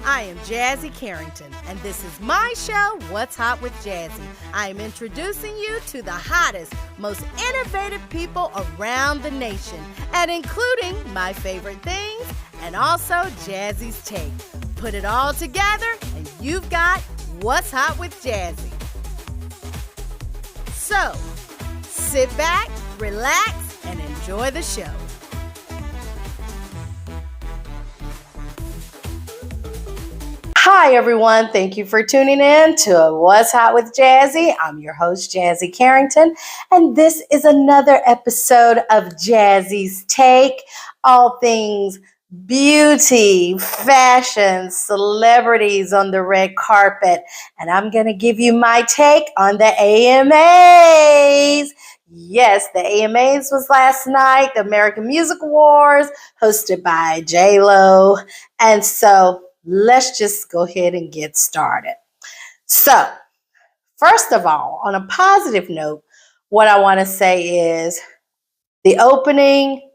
I am Jazzie Carrington, and this is my show, What's Hot with Jazzie. I am introducing you to the hottest, most innovative people around the nation, and including my favorite things, and also Jazzie's Take. Put it all together, and you've got What's Hot with Jazzie. So, sit back, relax, and enjoy the show. Hi, everyone. Thank you for tuning in to What's Hot with Jazzie. I'm your host, Jazzie Carrington, and this is another episode of Jazzie's Take, all things beauty, fashion, celebrities on the red carpet, and I'm going to give you my take on the AMAs. Yes, the AMAs was last night, the American Music Awards, hosted by J-Lo, and so let's just go ahead and get started. So, first of all, on a positive note, what I want to say is the opening,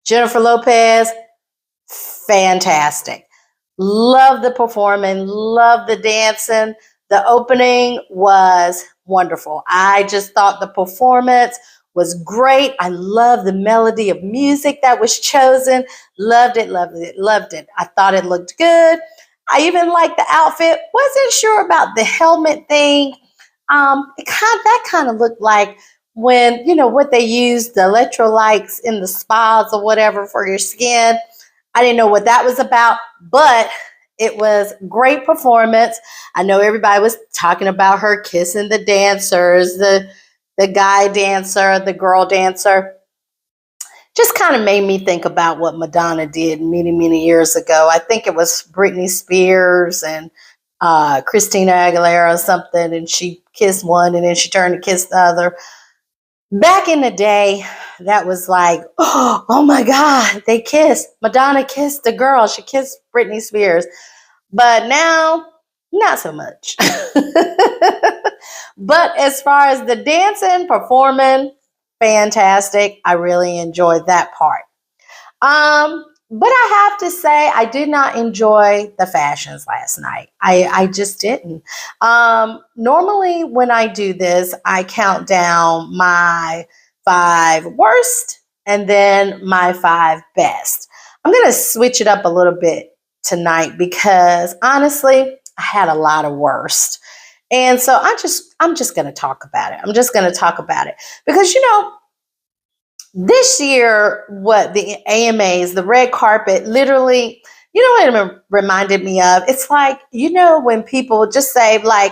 Jennifer Lopez, fantastic. Love the performing, love the dancing. The opening was wonderful. I just thought the performance was great. I love the melody of music that was chosen. Loved it, loved it, loved it. I thought it looked good. I even liked the outfit. Wasn't sure about the helmet thing. That kind of looked like when, what they use, the electrolytes in the spas or whatever for your skin. I didn't know what that was about, but it was great performance. I know everybody was talking about her kissing the dancers, the guy dancer, the girl dancer. Just kind of made me think about what Madonna did many, many years ago. I think it was Britney Spears and Christina Aguilera or something, and she kissed one and then she turned to kiss the other. Back in the day, that was like, oh my God, they kissed. Madonna kissed the girl. She kissed Britney Spears. But now, not so much. But as far as the dancing, performing, fantastic. I really enjoyed that part. But I have to say, I did not enjoy the fashions last night. I just didn't. Normally, when I do this, I count down my 5 worst and then my 5 best. I'm going to switch it up a little bit tonight because honestly, I had a lot of worst. And so I'm just going to talk about it. I'm just going to talk about it because, this year, what the AMAs, the red carpet, literally, what it reminded me of? It's like, when people just say, like,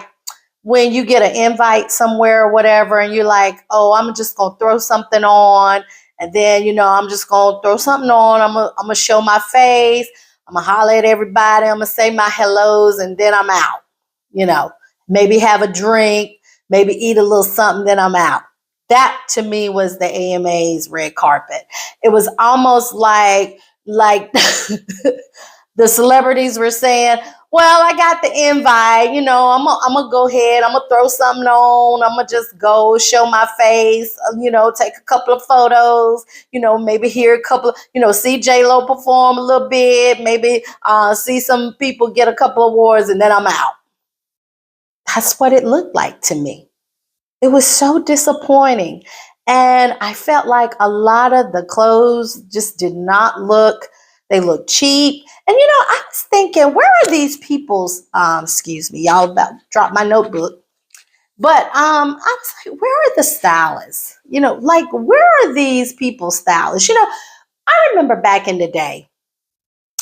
when you get an invite somewhere or whatever, and you're like, oh, I'm just going to throw something on. And then, I'm just going to throw something on. I'm going to show my face. I'm going to holler at everybody. I'm going to say my hellos, and then I'm out. Maybe have a drink, maybe eat a little something, then I'm out. That to me was the AMA's red carpet. It was almost like the celebrities were saying, well, I got the invite, I'm going to go ahead, I'm going to throw something on, I'm going to just go show my face, take a couple of photos, maybe hear a couple of, see J-Lo perform a little bit, maybe see some people get a couple of awards, and then I'm out. That's what it looked like to me. It was so disappointing. And I felt like a lot of the clothes just did not they looked cheap. And, I was thinking, where are these people's, excuse me, y'all about dropped my notebook. But I was like, where are the stylists? Where are these people's stylists? I remember back in the day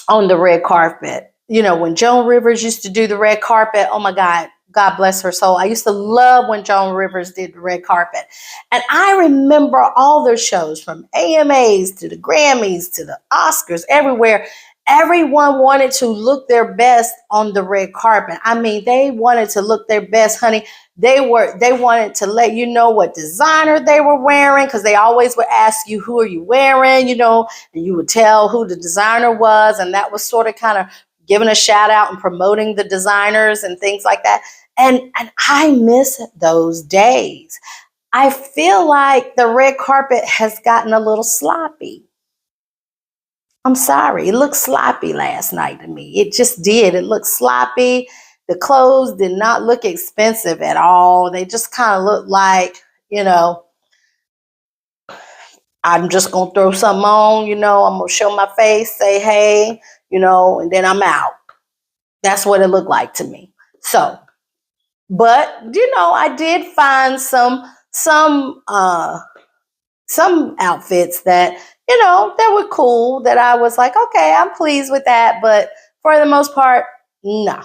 on the red carpet, when Joan Rivers used to do the red carpet, oh my God. God bless her soul. I used to love when Joan Rivers did the red carpet. And I remember all their shows from AMAs to the Grammys to the Oscars, everywhere. Everyone wanted to look their best on the red carpet. I mean, they wanted to look their best, honey. They wanted to let you know what designer they were wearing, because they always would ask you, who are you wearing, and you would tell who the designer was. And that was sort of kind of giving a shout out and promoting the designers and things like that. And I miss those days. I feel like the red carpet has gotten a little sloppy. I'm sorry. It looked sloppy last night to me. It just did. It looked sloppy. The clothes did not look expensive at all. They just kind of looked like, you know, I'm just going to throw something on, I'm going to show my face, say, hey, and then I'm out. That's what it looked like to me. So, but, I did find some outfits that, that were cool that I was like, okay, I'm pleased with that. But for the most part, no.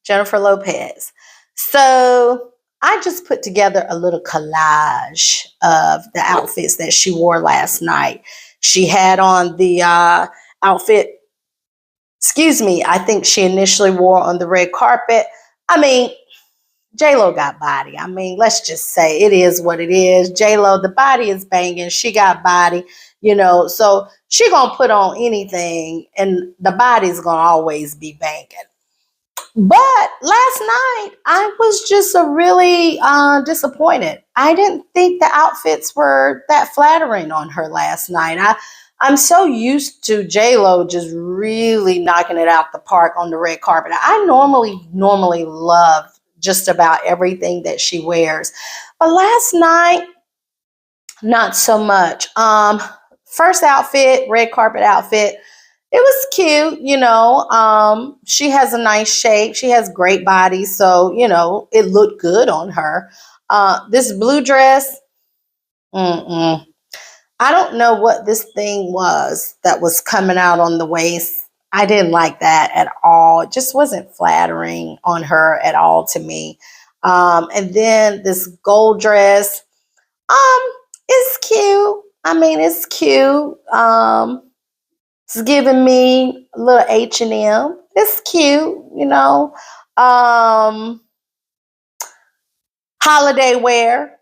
Jennifer Lopez. So I just put together a little collage of the outfits that she wore last night. She had on the outfit, I think she initially wore on the red carpet. I mean, J-Lo got body. I mean, let's just say it is what it is. J-Lo, the body is banging. She got body, so she gonna put on anything and the body's gonna always be banging. But last night, I was just really disappointed. I didn't think the outfits were that flattering on her last night. I'm so used to J-Lo just really knocking it out the park on the red carpet. I normally love just about everything that she wears. But last night, not so much. First outfit, red carpet outfit, it was cute, she has a nice shape. She has great body. So, it looked good on her. This blue dress, I don't know what this thing was that was coming out on the waist. I didn't like that at all. It just wasn't flattering on her at all to me. And then this gold dress, it's cute. I mean, it's cute. It's giving me a little H&M. It's cute, Holiday wear,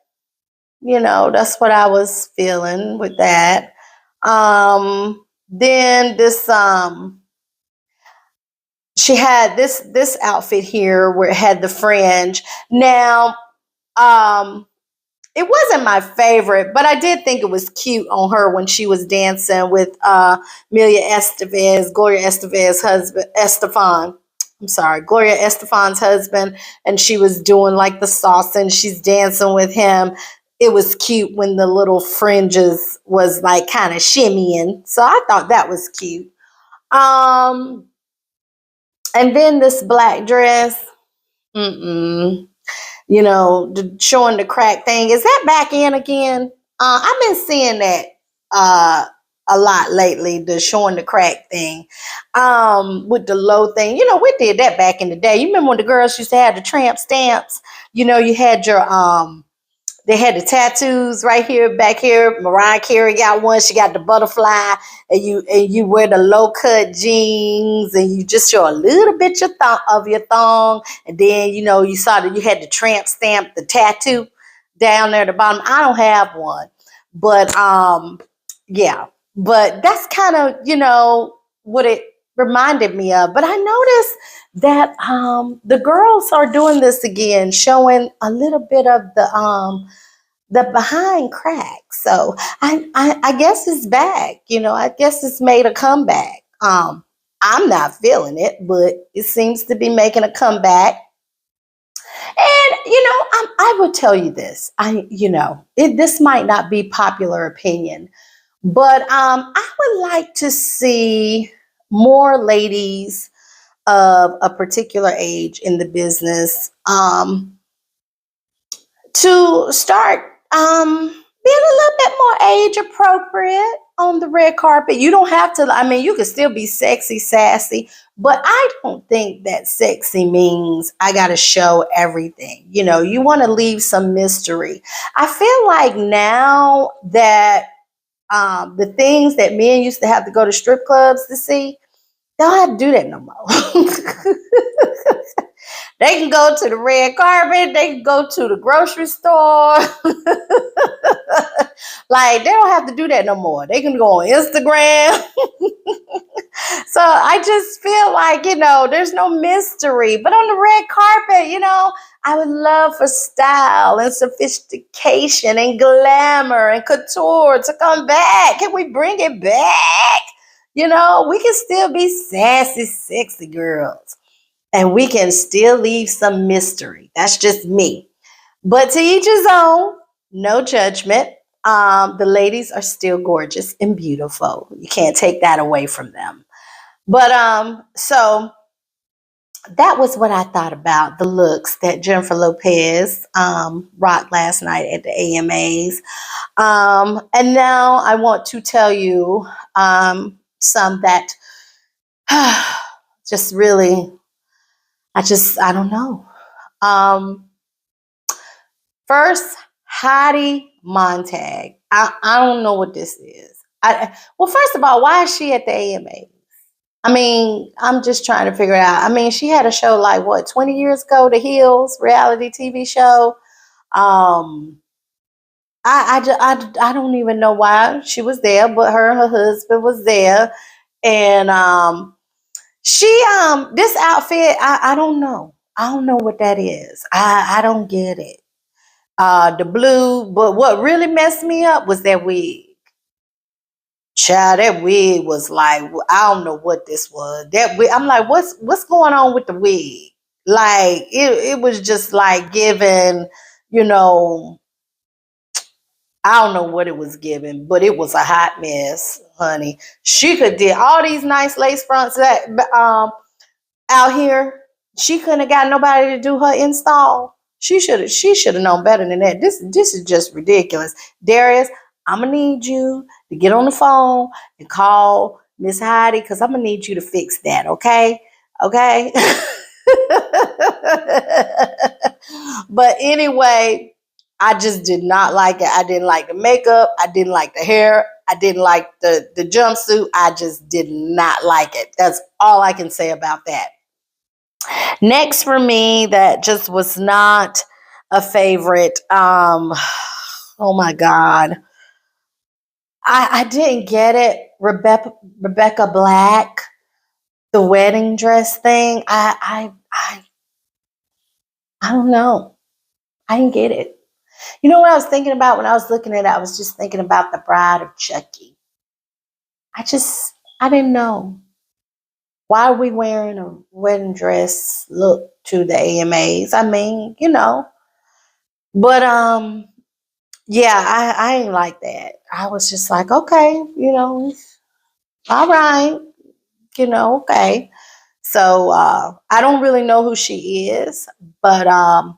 that's what I was feeling with that. Then this she had this outfit here where it had the fringe. Now, it wasn't my favorite, but I did think it was cute on her when she was dancing with Gloria Estefan's husband, and she was doing like the salsa and she's dancing with him. It was cute when the little fringes was like kind of shimmying. So I thought that was cute. And then this black dress, showing the crack thing. Is that back in again? I've been seeing that a lot lately, the showing the crack thing with the low thing. We did that back in the day. You remember when the girls used to have the tramp stamps? You had your they had the tattoos right here, back here. Mariah Carey got one. She got the butterfly, and you wear the low cut jeans, and you just show a little bit of your thong, and then you saw that you had the tramp stamp, the tattoo down there at the bottom. I don't have one, but yeah, but that's kind of what it reminded me of. But I noticed that the girls are doing this again, showing a little bit of the behind crack. So I guess it's back. I guess it's made a comeback. I'm not feeling it, but it seems to be making a comeback. And I would tell you this. This might not be popular opinion, but I would like to see more ladies of a particular age in the business to start being a little bit more age appropriate on the red carpet. You don't have to, you can still be sexy, sassy, but I don't think that sexy means I got to show everything. You want to leave some mystery. I feel like now that the things that men used to have to go to strip clubs to see, they don't have to do that no more. They can go to the red carpet. They can go to the grocery store. Like, they don't have to do that no more. They can go on Instagram. So I just feel like, there's no mystery. But on the red carpet, I would love for style and sophistication and glamour and couture to come back. Can we bring it back? We can still be sassy, sexy girls. And we can still leave some mystery. That's just me. But to each his own, no judgment. The ladies are still gorgeous and beautiful. You can't take that away from them. But so that was what I thought about the looks that Jennifer Lopez rocked last night at the AMAs. And now I want to tell you some that just really, I don't know. First, Heidi Montag. I don't know what this is. Well, first of all, why is she at the AMA? I mean, I'm just trying to figure it out. I mean, she had a show like what, 20 years ago, The Hills reality TV show. Um, I don't even know why she was there, but her and her husband was there, and she this outfit, I don't know. I don't know what that is. I don't get it. The blue, but what really messed me up was that wig. Child, that wig was like, I don't know what this was. That wig, I'm like, what's going on with the wig? Like it was just like giving, you know, I don't know what it was giving, but it was a hot mess, honey. She could did all these nice lace fronts that out here. She couldn't have got nobody to do her install. She should have known better than that. This is just ridiculous. Darius, I'm gonna need you to get on the phone and call Miss Heidi because I'm gonna need you to fix that, okay? Okay. But anyway, I just did not like it. I didn't like the makeup. I didn't like the hair. I didn't like the jumpsuit. I just did not like it. That's all I can say about that. Next for me, that just was not a favorite. Oh my God. I didn't get it. Rebecca Black, the wedding dress thing. I don't know. I didn't get it. You know what I was thinking about when I was looking at it? I was just thinking about the Bride of Chucky. I didn't know. Why are we wearing a wedding dress look to the AMAs? I mean, but yeah, I ain't like that. I was just like, okay, all right, okay. So I don't really know who she is, but I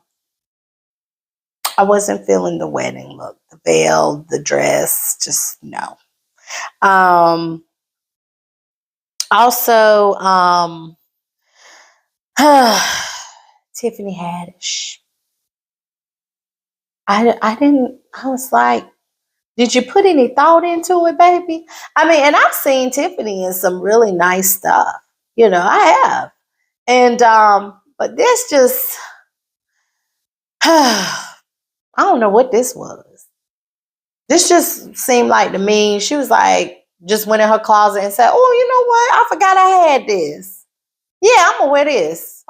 wasn't feeling the wedding look, the veil, the dress, just no. Um, Also, Tiffany Haddish. I didn't. I was like, did you put any thought into it, baby? I mean, and I've seen Tiffany in some really nice stuff. I have. And but this just I don't know what this was. This just seemed like to me, she was like, just went in her closet and said, oh, you know what? I forgot I had this. Yeah, I'm gonna wear this.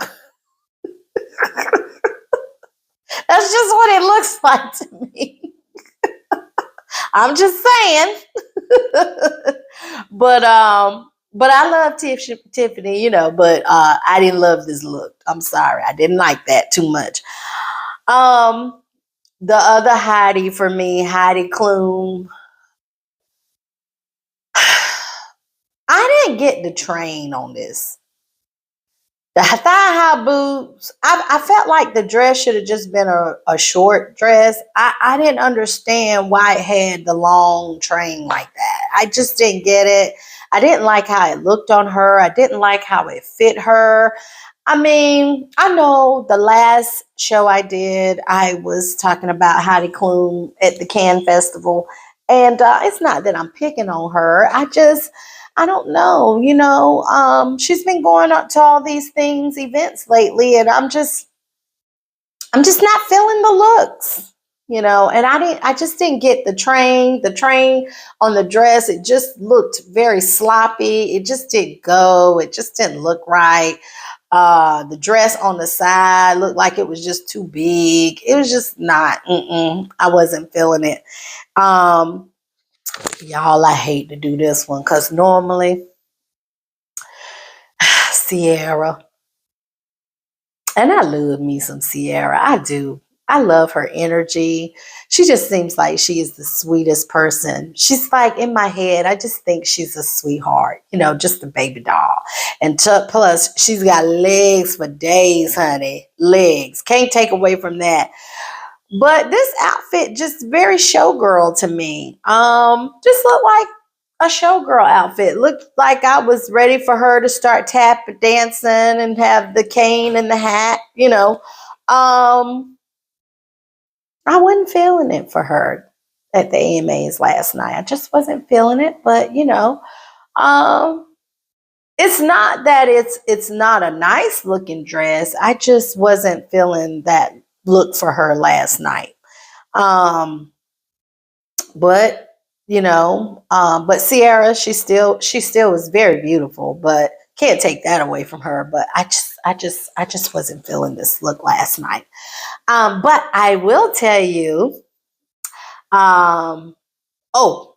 That's just what it looks like to me. I'm just saying. But I love Tiffany, but I didn't love this look. I'm sorry. I didn't like that too much. The other Heidi for me, Heidi Klum. I didn't get the train on this. The thigh high boobs, I felt like the dress should have just been a short dress. I didn't understand why it had the long train like that. I just didn't get it. I didn't like how it looked on her. I didn't like how it fit her. I mean, I know the last show I did, I was talking about Heidi Klum at the Cannes Festival. And it's not that I'm picking on her. I don't know, she's been going up to all these events lately, and I'm just not feeling the looks, and I just didn't get the train on the dress. It just looked very sloppy. It just didn't go. It just didn't look right. The dress on the side looked like it was just too big. It was just not, I wasn't feeling it. Y'all, I hate to do this one because normally Sierra. And I love me some Sierra. I do. I love her energy. She just seems like she is the sweetest person. She's like in my head, I just think she's a sweetheart, just a baby doll. And plus, she's got legs for days, honey. Legs. Can't take away from that. But this outfit just very showgirl to me. Just looked like a showgirl outfit. Looked like I was ready for her to start tap dancing and have the cane and the hat. I wasn't feeling it for her at the AMAs last night. I just wasn't feeling it, but um, it's not that it's not a nice looking dress. I just wasn't feeling that look for her last night. Um, but but Sierra, she still was very beautiful, but can't take that away from her. But I just wasn't feeling this look last night. But I will tell you, um, oh,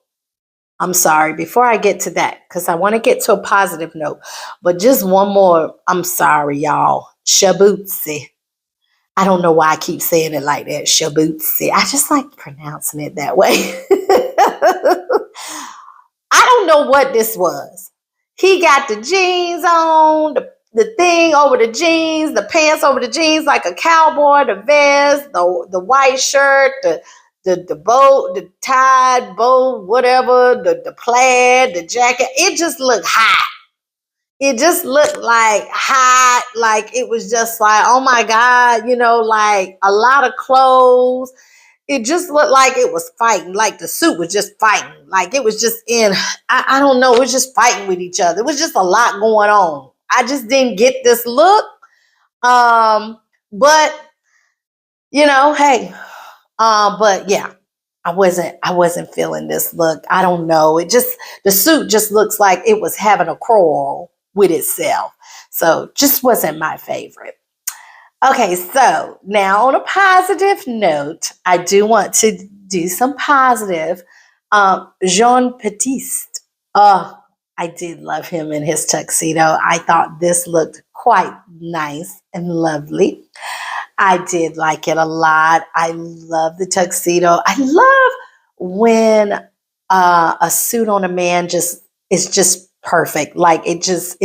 I'm sorry, before I get to that, because I want to get to a positive note, but just one more, I'm sorry, y'all. Shabootsy. I don't know why I keep saying it like that. Shabootsy. I just like pronouncing it that way. I don't know what this was. He got the jeans on, the thing over the jeans, the pants over the jeans like a cowboy, the vest, the white shirt, the bow, the tied bow, whatever, the plaid, the jacket. It just looked hot. It just looked like hot, like it was just like, oh my God, like a lot of clothes. It just looked like it was fighting, like the suit was just fighting, like it was just I don't know, it was just fighting with each other. It was just a lot going on. I just didn't get this look. But hey, but yeah, I wasn't feeling this look. I don't know. The suit just looks like it was having a quarrel with itself. So just wasn't my favorite. Okay, so now on a positive note, I do want to do some positive. Jean Baptiste. Oh, I did love him in his tuxedo. I thought this looked quite nice and lovely. I did like it a lot. I love the tuxedo. I love when a suit on a man just is just perfect. Like it just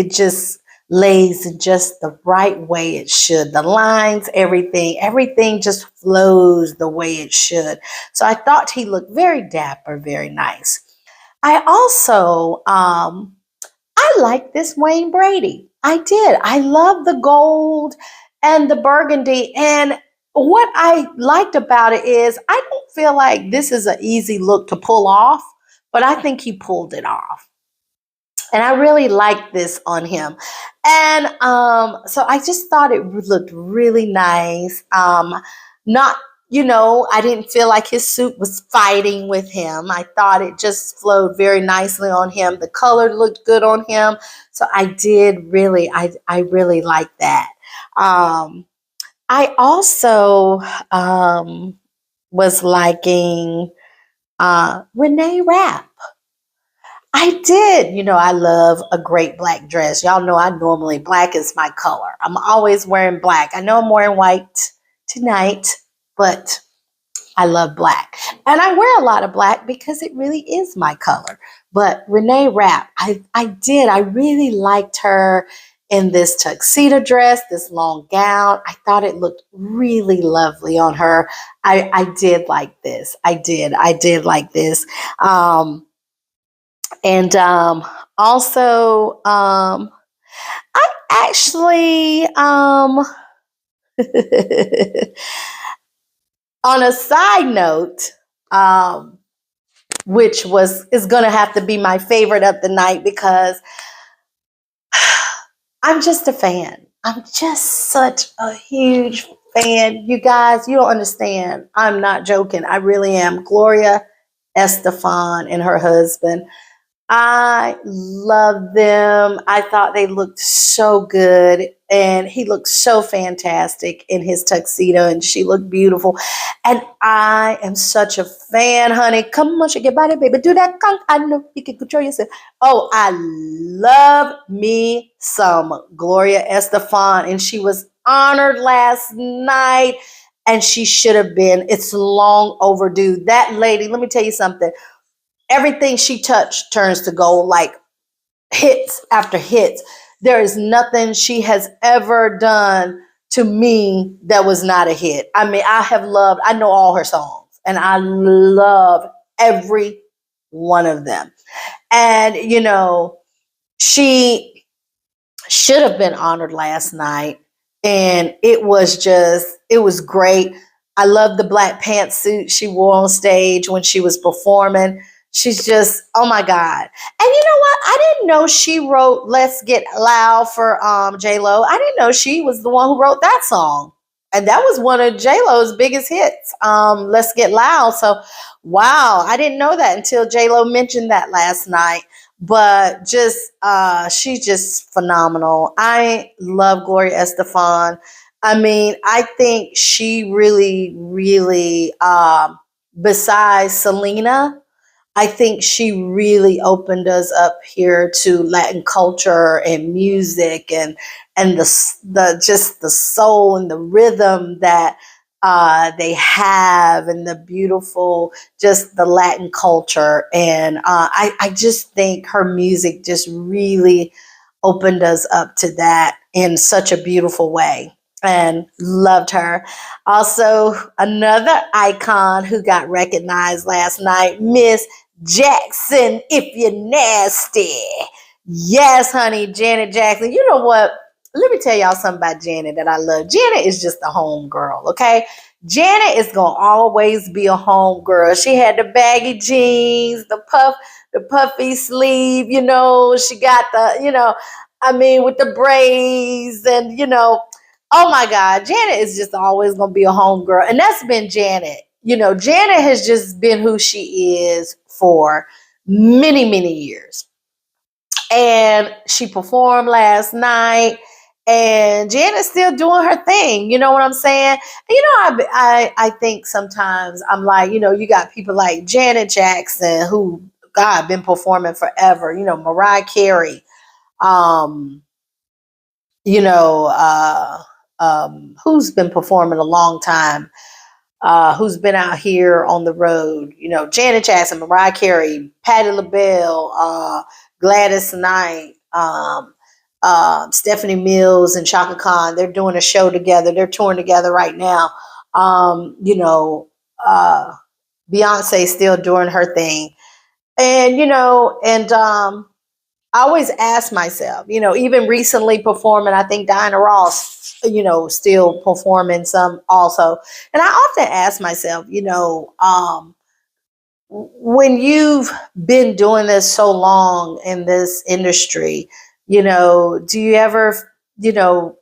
lays in just the right way it should. The lines, everything just flows the way it should. So I thought he looked very dapper, very nice. I also I like this Wayne Brady. I did. I love the gold and the burgundy. And what I liked about it is I don't feel like this is an easy look to pull off, but I think he pulled it off. And I really liked this on him. And so I just thought it looked really nice. Not I didn't feel like his suit was fighting with him. I thought it just flowed very nicely on him. The color looked good on him. So I really like that. I also was liking Renee Rapp. I did. I love a great black dress. Y'all know black is my color. I'm always wearing black. I know I'm wearing white tonight, but I love black. And I wear a lot of black because it really is my color. But Renee Rapp, I did. I really liked her in this tuxedo dress, this long gown. I thought it looked really lovely on her. I did like this. I did. I did like this. And also, I actually, on a side note, which is going to have to be my favorite of the night because I'm just a fan. I'm just such a huge fan. You guys, you don't understand. I'm not joking. I really am. Gloria Estefan and her husband. I love them. I thought they looked so good. And he looked so fantastic in his tuxedo, and she looked beautiful. And I am such a fan, honey. Come on, shake your body, baby. Do that conk. I know you can control yourself. Oh, I love me some Gloria Estefan. And she was honored last night. And she should have been. It's long overdue. That lady, let me tell you something. Everything she touched turns to gold, like hits after hits. There is nothing she has ever done to me that was not a hit. I mean, I know all her songs, and I love every one of them. And, she should have been honored last night. And it was great. I love the black pantsuit she wore on stage when she was performing. She's just, oh my God. And you know what? I didn't know she wrote Let's Get Loud for J-Lo. I didn't know she was the one who wrote that song. And that was one of J-Lo's biggest hits, Let's Get Loud. So, wow, I didn't know that until J-Lo mentioned that last night. But she's just phenomenal. I love Gloria Estefan. I mean, I think she really, really, besides Selena, I think she really opened us up here to Latin culture and music, and the just the soul and the rhythm that they have, and the beautiful, just the Latin culture. And I just think her music just really opened us up to that in such a beautiful way, and loved her. Also, another icon who got recognized last night, Miss Jackson, if you're nasty. Yes, honey, Janet Jackson. You know what? Let me tell y'all something about Janet that I love. Janet is just a home girl, okay? Janet is gonna always be a home girl. She had the baggy jeans, the puffy sleeve, she got I mean, with the braids, and oh my God, Janet is just always gonna be a home girl. And that's been Janet. Janet has just been who she is for many, many years. And she performed last night, and Janet's still doing her thing. You know what I'm saying? And, I think sometimes I'm like, you got people like Janet Jackson, who, God, been performing forever. Mariah Carey, um, you know, uh, who's been performing a long time, who's been out here on the road. Janet Jackson, Mariah Carey, Patti LaBelle, Gladys Knight, Stephanie Mills, and Chaka Khan. They're doing a show together. They're touring together right now. Uh, Beyonce still doing her thing. And, I always ask myself, even recently performing, I think Diana Ross, still performing some also. And I often ask myself, when you've been doing this so long in this industry, do you ever,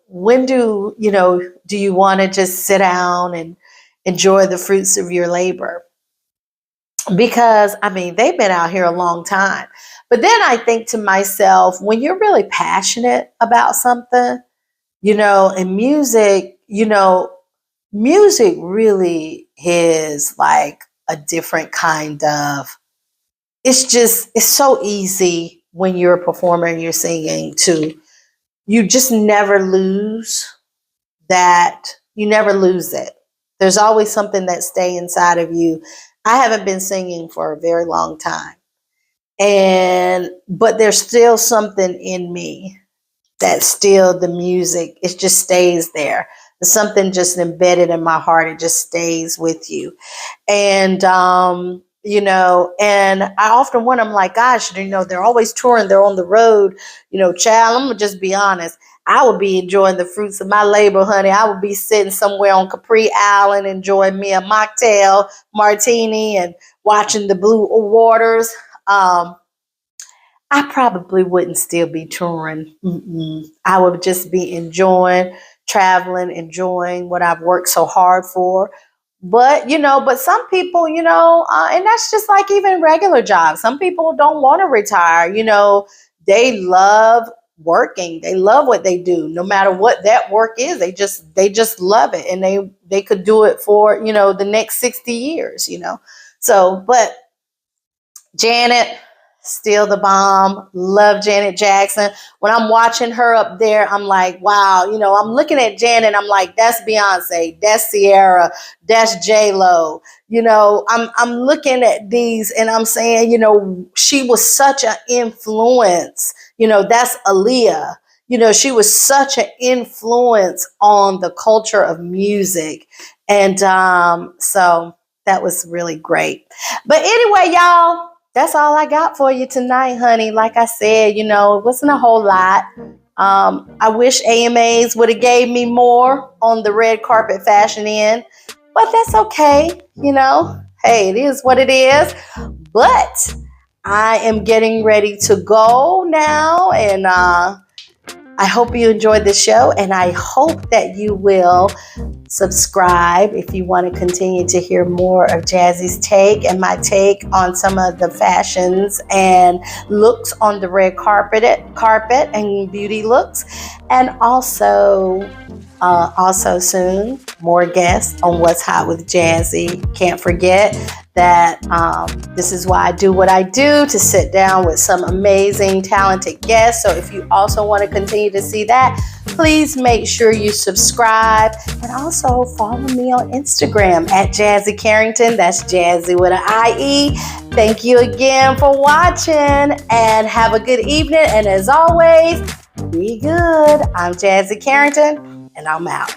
when do you want to just sit down and enjoy the fruits of your labor? Because I mean, they've been out here a long time. But then I think to myself, when you're really passionate about something, and music really is like a different kind of, it's so easy when you're a performer and you're singing to, you just never lose that, you never lose it. There's always something that stay inside of you. I haven't been singing for a very long time. But there's still something in me that still, the music, it just stays there. There's something just embedded in my heart. It just stays with you. And, and I often wonder, I'm like, gosh, they're always touring. They're on the road, child, I'm going to just be honest. I would be enjoying the fruits of my labor, honey. I would be sitting somewhere on Capri Island, enjoying me a mocktail martini and watching the blue waters. I probably wouldn't still be touring. I would just be enjoying, traveling, enjoying what I've worked so hard for, But, but some people, and that's just like even regular jobs. Some people don't want to retire. They love working. They love what they do, no matter what that work is. They just love it, and they could do it for, the next 60 years, So, but Janet, still the bomb. Love Janet Jackson. When I'm watching her up there, I'm like, wow. I'm looking at Janet. I'm like, that's Beyonce. That's Sierra. That's J Lo. I'm looking at these and I'm saying, she was such an influence. That's Aaliyah. She was such an influence on the culture of music, and so that was really great. But anyway, y'all, that's all I got for you tonight, honey. Like I said, it wasn't a whole lot. I wish AMAs would have gave me more on the red carpet fashion end, but that's okay. Hey, it is what it is. But I am getting ready to go now, and I hope you enjoyed the show, and I hope that you will subscribe if you want to continue to hear more of Jazzy's take and my take on some of the fashions and looks on the red carpet and beauty looks. And also soon, more guests on What's Hot with Jazzy. Can't forget that this is why I do what I do, to sit down with some amazing, talented guests. So if you also want to continue to see that, please make sure you subscribe, and also follow me on Instagram at Jazzy Carrington. That's Jazzy with an IE. Thank you again for watching, and have a good evening. And as always, be good. I'm Jazzy Carrington, and I'm out.